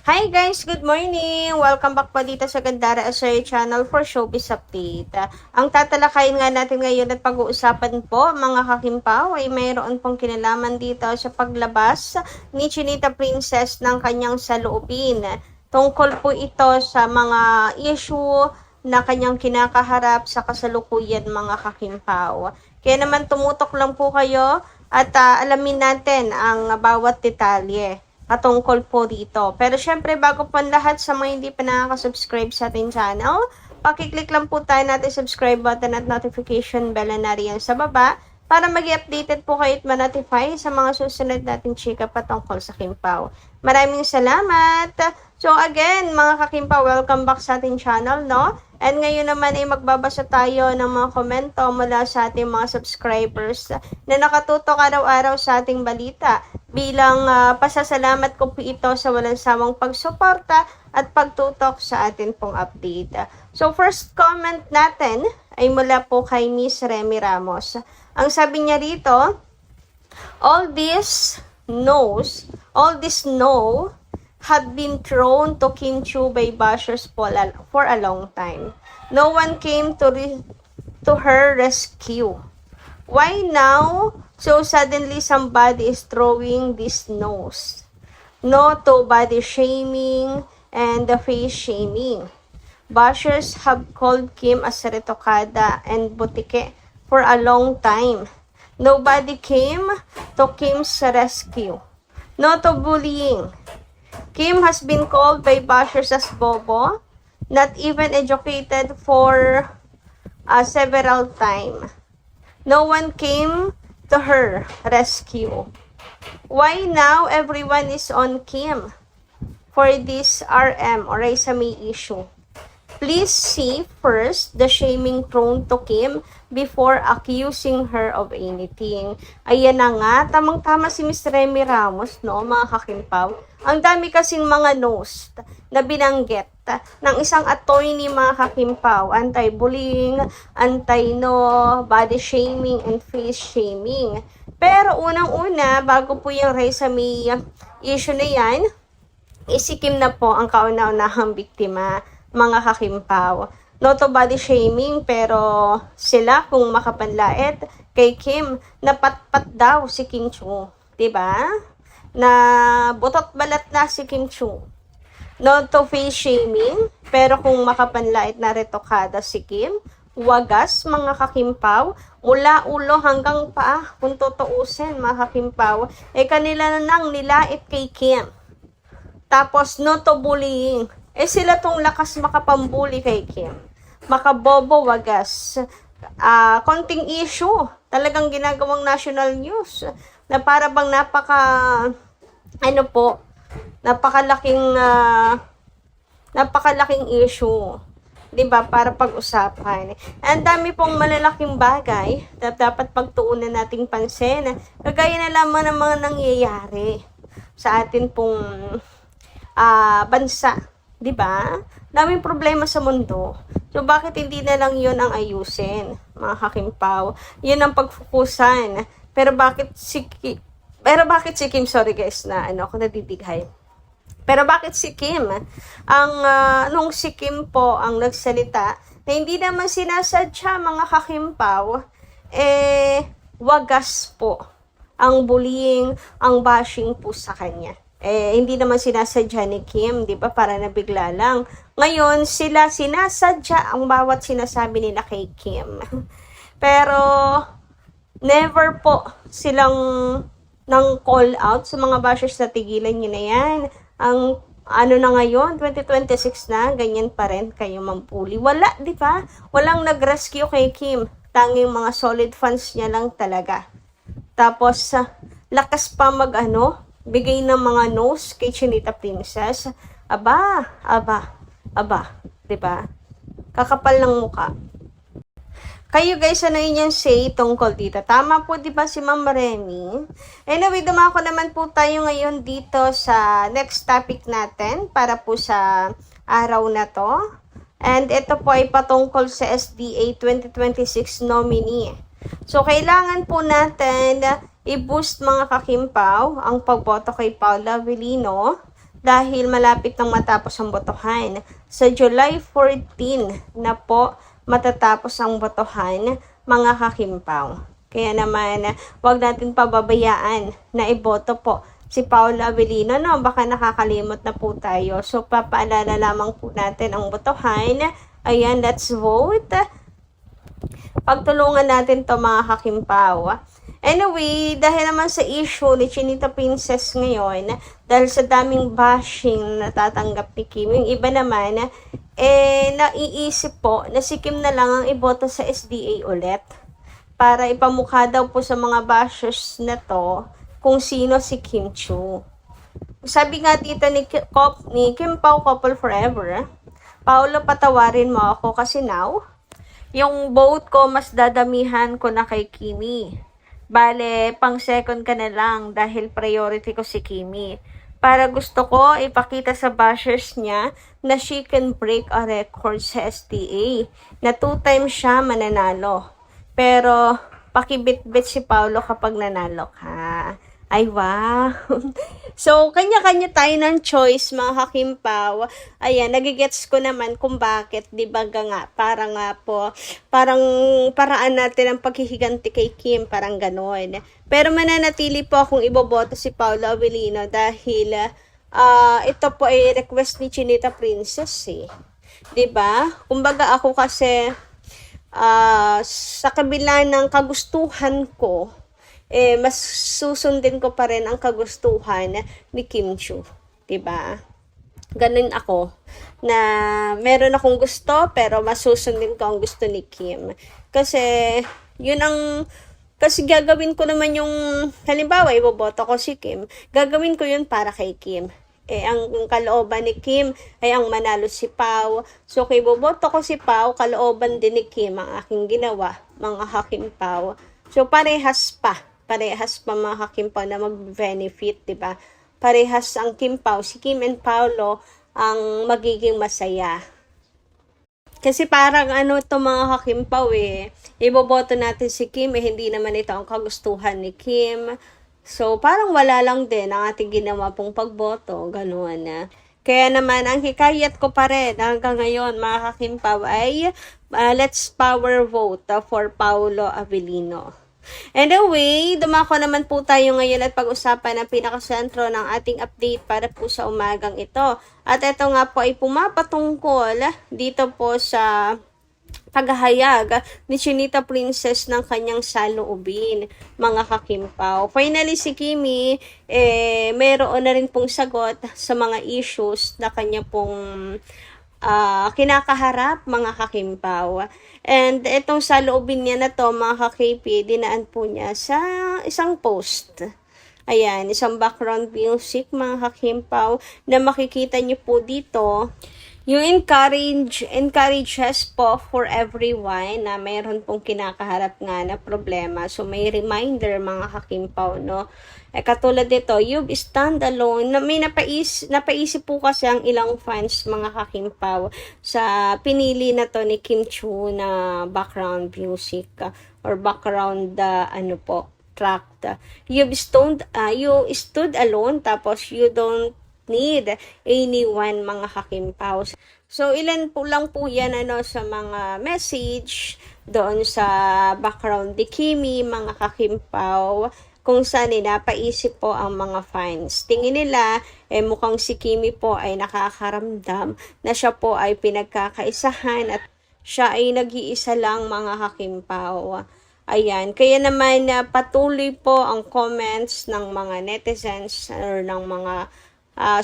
Hi guys, good morning! Welcome back po dito sa Gandara Asay Channel for Showbiz Update. Ang tatalakayin nga natin ngayon at pag-uusapan po mga kakimpaw ay mayroon pong kinalaman dito sa paglabas ni Chinita Princess ng kanyang saloobin. Tungkol po ito sa mga issue na kanyang kinakaharap sa kasalukuyan mga kakimpaw. Kaya naman tumutok lang po kayo at alamin natin ang bawat detalye patungkol po dito. Pero syempre, bago po ang lahat sa mga hindi pa nakaka-subscribe sa ating channel, pakiclick lang po tayo natin subscribe button at notification bell na nariyan sa baba para mag-updated po kayo at ma-notify sa mga susunod nating chika patungkol sa Kimpaw. Maraming salamat! So again, mga kakimpaw, welcome back sa ating channel, no? And ngayon naman ay magbabasa tayo ng mga komento mula sa ating mga subscribers na nakatutok araw-araw sa ating balita. Bilang pasasalamat ko po ito sa walang sawang pagsuporta at pagtutok sa atin pong update. So first comment natin ay mula po kay Miss Remy Ramos. Ang sabi niya rito, all this snow had been thrown to Kim Chiu by bashers for a long time. No one came to her rescue. Why now? So suddenly somebody is throwing this nose. No to body shaming and the face shaming. Bashers have called Kim as retokada and butike for a long time. Nobody came to Kim's rescue. No to bullying. Kim has been called by bashers as bobo, not even educated for several times. No one came to her rescue. Why now everyone is on Kim for this RM or Raisami issue? Please see first the shaming thrown to Kim before accusing her of anything. Ayan na nga, tamang-tama si Miss Remy Ramos, no, mga kakimpaw. Ang dami kasing mga nose na binanggit ng isang attorney, mga kakimpaw. Anti-bullying, anti-no, body shaming, and face shaming. Pero unang-una, bago po yung Raisami issue na yan, si Kim na po ang kauna-unahang biktima, mga kakimpaw. No to body shaming, pero sila kung makapanlait kay Kim, napatpat daw si Kim Chiu. Diba? Na butot balat na si Kim Chiu. No to face shaming, pero kung makapanlait na retokada si Kim, wagas, mga kakimpaw, mula ulo hanggang paa, kung tutuusin, mga kakimpaw, kanila na nang nilait kay Kim. Tapos no to bullying, sila tong lakas makapambuli kay Kim. Makabobo, wagas. Konting issue, talagang ginagawang national news na para bang napakalaking issue. 'Di ba? Para pag-usapan. Ang dami pong malalaking bagay na dapat pagtuunan nating pansin. Kagaya na lamang ng mga nangyayari sa atin pong bansa. 'Di ba? Daming problema sa mundo. So bakit hindi na lang 'yon ang ayusin, mga kakimpaw? 'Yun ang pagfukusan. Pero bakit si Kim, sorry guys na ako nadidighay. Pero bakit si Kim? Nung si Kim po ang nagsalita, na hindi naman sinasadya, mga kakimpaw, wagas po ang bullying, ang bashing po sa kanya. Hindi naman sinasadya ni Kim, di ba? Para nabigla lang. Ngayon, sila sinasadya ang bawat sinasabi nila kay Kim. Pero, never po silang nang call out sa mga bashers na tigilan nyo na yan. Ang na ngayon, 2026 na, ganyan pa rin kayo mampuli. Wala, di ba? Walang nag-rescue kay Kim. Tanging mga solid fans niya lang talaga. Tapos, lakas pa bigay ng mga nose kay Chinita Princess. Aba, di ba? Kakapal ng muka. Kayo guys, ano inyong say tungkol dito? Tama po, di ba, si Ma'am Remy? Anyway, dumako naman po tayo ngayon dito sa next topic natin para po sa araw na to. And ito po ay patungkol sa SDA 2026 nominee. So, kailangan po natin i-boost, mga kakimpaw, ang pagboto kay Paula Avellino dahil malapit nang matapos ang botohan. Sa July 14 na po matatapos ang botohan, mga kakimpaw. Kaya naman, wag natin pababayaan na iboto po si Paolo Avellino, no? Baka nakakalimot na po tayo. So, papaalala lamang po natin ang botohan. Ayan, let's vote. Pagtulungan natin to, mga kakimpaw. Anyway, dahil naman sa issue ni Chinita Princess ngayon, dahil sa daming bashing na natatanggap ni Kim, yung iba naman, naiisip po na si Kim na lang ang iboto sa SDA ulit para ipamukha daw po sa mga bashers na to kung sino si Kim Chiu. Sabi nga dito ni Kim Pao Couple Forever, Paolo, patawarin mo ako kasi now, yung vote ko mas dadamihan ko na kay Kimi. Bale, pang second ka na lang dahil priority ko si Kimi. Para gusto ko ipakita sa bashers niya na she can break a record sa STA, na 2 times siya mananalo. Pero, pakibit-bit si Paolo kapag nanalo ka. Ay, wow. So, kanya-kanya tayo ng choice, mga kakimpaw. Ayan, nagigets ko naman kung bakit, di ba nga, parang paraan natin ang paghihiganti kay Kim, parang gano'n. Pero mananatili po akong iboboto si Paolo Avellino dahil ito po ay request ni Chinita Princess, eh. Di ba? Kumbaga ako kasi, sa kabila ng kagustuhan ko, mas susundin ko pa rin ang kagustuhan ni Kim Chiu. Diba? Ganun ako. Na meron akong gusto, pero mas susundin ko ang gusto ni Kim. Kasi, kasi gagawin ko naman yung, halimbawa, iboboto ko si Kim, gagawin ko yun para kay Kim. Ang kalooban ni Kim ay ang manalo si Pao. So, kay boboto ko si Pao, kalooban din ni Kim ang aking ginawa, mga kakimpaw. So, parehas pa mga kakimpaw na mag-benefit, diba? Parehas ang Kimpaw, si Kim and Paolo ang magiging masaya. Kasi parang to mga kakimpaw, iboboto natin si Kim, hindi naman ito ang kagustuhan ni Kim. So, parang wala lang din ang ating ginawa pong pagboto, gano'n. Kaya naman, ang hikayat ko pa rin hanggang ngayon, mga kakimpaw, ay let's power vote for Paolo Avellino. Anyway, dumako naman po tayo ngayon at pag-usapan ang pinakasentro ng ating update para po sa umagang ito. At ito nga po ay pumapatungkol dito po sa paghahayag ni Chinita Princess ng kanyang saloobin, mga kakimpaw. Finally, si Kimi, meron na rin pong sagot sa mga issues na kanya pong kinakaharap, mga kakimpaw. And itong saloobin niya na to, mga ka-KP, dinaan po niya sa isang post. Ayan, isang background music, mga kakimpaw, na makikita niyo po dito. Yung encourages po for everyone na mayroon pong kinakaharap nga na problema. So, may reminder, mga kakimpaw, no? Katulad dito, you stand alone. May napaisip po kasi ang ilang fans, mga kakimpaw, sa pinili na to ni Kim Chiu na background music or background track. You stood alone, tapos you don't need anyone, mga kakimpaw. So, ilan po lang po yan sa mga message doon sa background ni Kimi, mga kakimpaw, kung saan napaisip po ang mga fans. Tingin nila, mukhang si Kimi po ay nakakaramdam na siya po ay pinagkakaisahan at siya ay nag-iisa lang, mga kakimpaw. Ayan, kaya naman patuloy po ang comments ng mga netizens or ng mga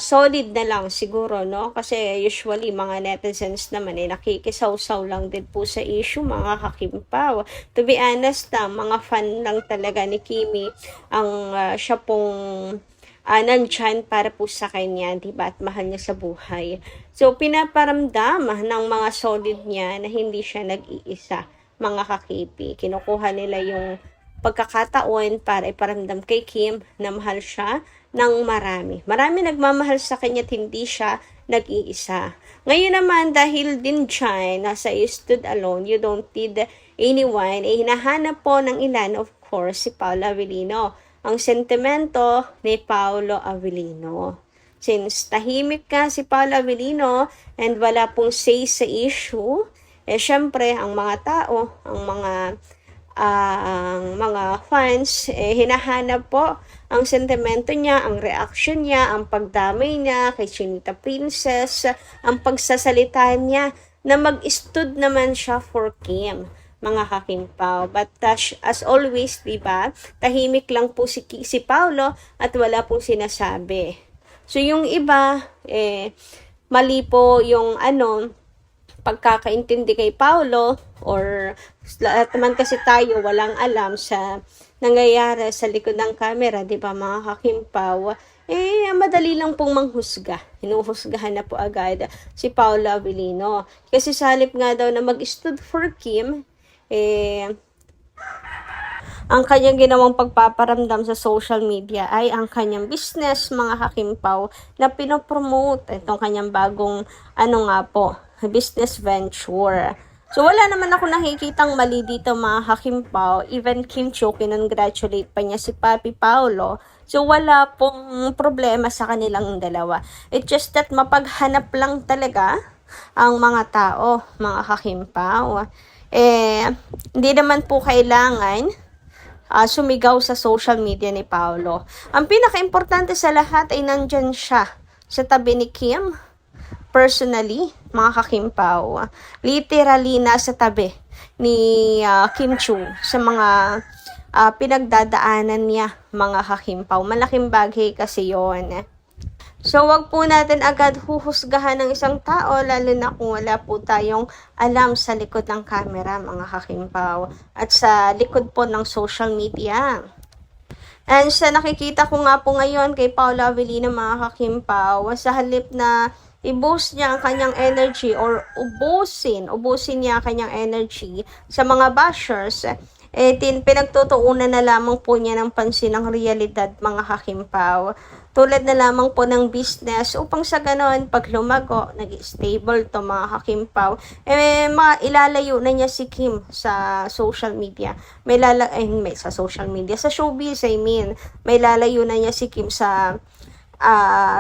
solid na lang siguro, no? Kasi usually mga netizens naman nakikisaw-saw lang din po sa issue, mga kakimpaw. To be honest, mga fan lang talaga ni Kimi ang siya pong nandyan para po sa kanya, diba? At mahal niya sa buhay. So, pinaparamdam ng mga solid niya na hindi siya nag-iisa, mga kakipi. Kinukuha nila yung pagkakataon para iparamdam kay Kim na mahal siya ng marami. Marami nagmamahal sa kanya at hindi siya nag-iisa. Ngayon naman, dahil din dyan, nasa you stood alone, you don't need anyone, hinahanap po ng ilan, of course, si Paolo Avellino. Ang sentimento ni Paolo Avellino. Since tahimik ka si Paolo Avellino and wala pong say sa issue, syempre ang mga tao, ang mga fans, hinahanap po ang sentimento niya, ang reaction niya, ang pagdamay niya kay Chinita Princess, ang pagsasalita niya na mag-stood naman siya for Kim, mga kakimpaw. But as always, diba, tahimik lang po si Paolo at wala pong sinasabi. So yung iba, mali po yung pagkakaintindi kay Paolo, or lahat naman kasi tayo walang alam sa nangyayari sa likod ng camera, di ba mga kakimpaw? Madali lang pong manghusga. Hinuhusgahan na po agad si Paolo Avellino. Kasi sa halip nga daw na mag-stood for Kim, ang kanyang ginawang pagpaparamdam sa social media ay ang kanyang business, mga kakimpaw, na pinopromote itong kanyang bagong business venture. So wala naman ako nakikitang mali dito, mga kakimpaw. Even Kim Chiu, kinongratulate pa niya si Papi Paolo. So wala pong problema sa kanilang dalawa. It's just that mapaghanap lang talaga ang mga tao, mga kakimpaw. Hindi naman po kailangan sumigaw sa social media ni Paolo. Ang pinaka-importante sa lahat ay nandyan siya sa tabi ni Kim. Personally, mga kakimpaw, literally nasa tabi ni Kim Chiu sa mga pinagdadaanan niya, mga kakimpaw. Malaking bagay kasi yon. So, wag po natin agad huhusgahan ng isang tao, lalo na kung wala po tayong alam sa likod ng camera, mga kakimpaw, at sa likod po ng social media. And sa nakikita ko nga po ngayon kay Paolo Avellino, mga kakimpaw, sa halip na i-boost niya ang kanyang energy, or ubusin niya ang kanyang energy sa mga bashers, pinagtutuunan na lamang po niya ng pansin ang realidad, mga kakimpaw. Tulad na lamang po ng business, upang sa ganon, pag lumago, nag-stable to, mga kakimpaw, ilalayo na niya si Kim sa social media. Sa social media, sa showbiz, may lalayo na niya si Kim sa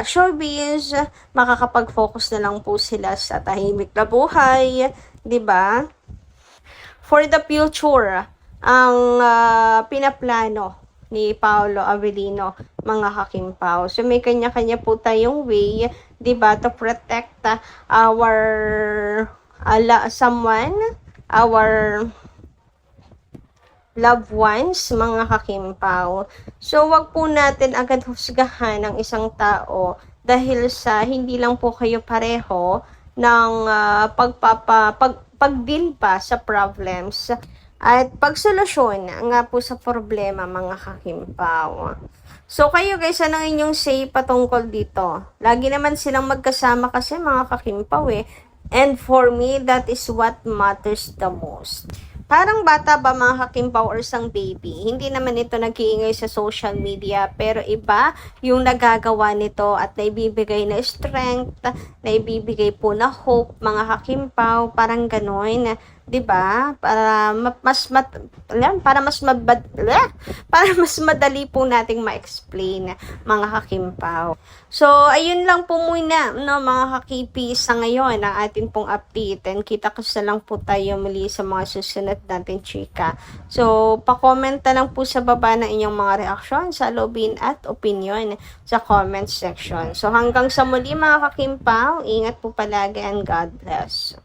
showbiz. Makakapag-focus na lang po sila sa tahimik na buhay, 'di ba? For the future, ang pinaplano ni Paolo Avellino, mga kakimpaw. So may kanya-kanya po tayong way, 'di ba, to protect our loved ones, mga kakimpaw. So wag po natin agad husgahan ang isang tao dahil sa hindi lang po kayo pareho ng pag-deal pa sa problems at pagsolusyon nga po sa problema, mga kakimpaw. So kayo guys, anong inyong say patungkol dito? Lagi naman silang magkasama kasi, mga kakimpaw And for me, that is what matters the most. Parang bata ba, mga kakimpaw, or sang baby? Hindi naman ito nag-iingay sa social media, pero iba yung nagagawa nito at naibibigay na strength, naibibigay po na hope, mga kakimpaw, parang gano'n. 'Di ba? Para mas madali po nating ma-explain, mga kakimpaw. So, ayun lang po muna, no, mga kakipi, sa ngayon ang atin pong update, and kita ko sa lang po tayo muli sa mga susunod natin chika. So, pa-comment na lang po sa baba ng inyong mga reaksyon, saloobin at opinion sa comment section. So, hanggang sa muli, mga kakimpaw, ingat po palagi and God bless.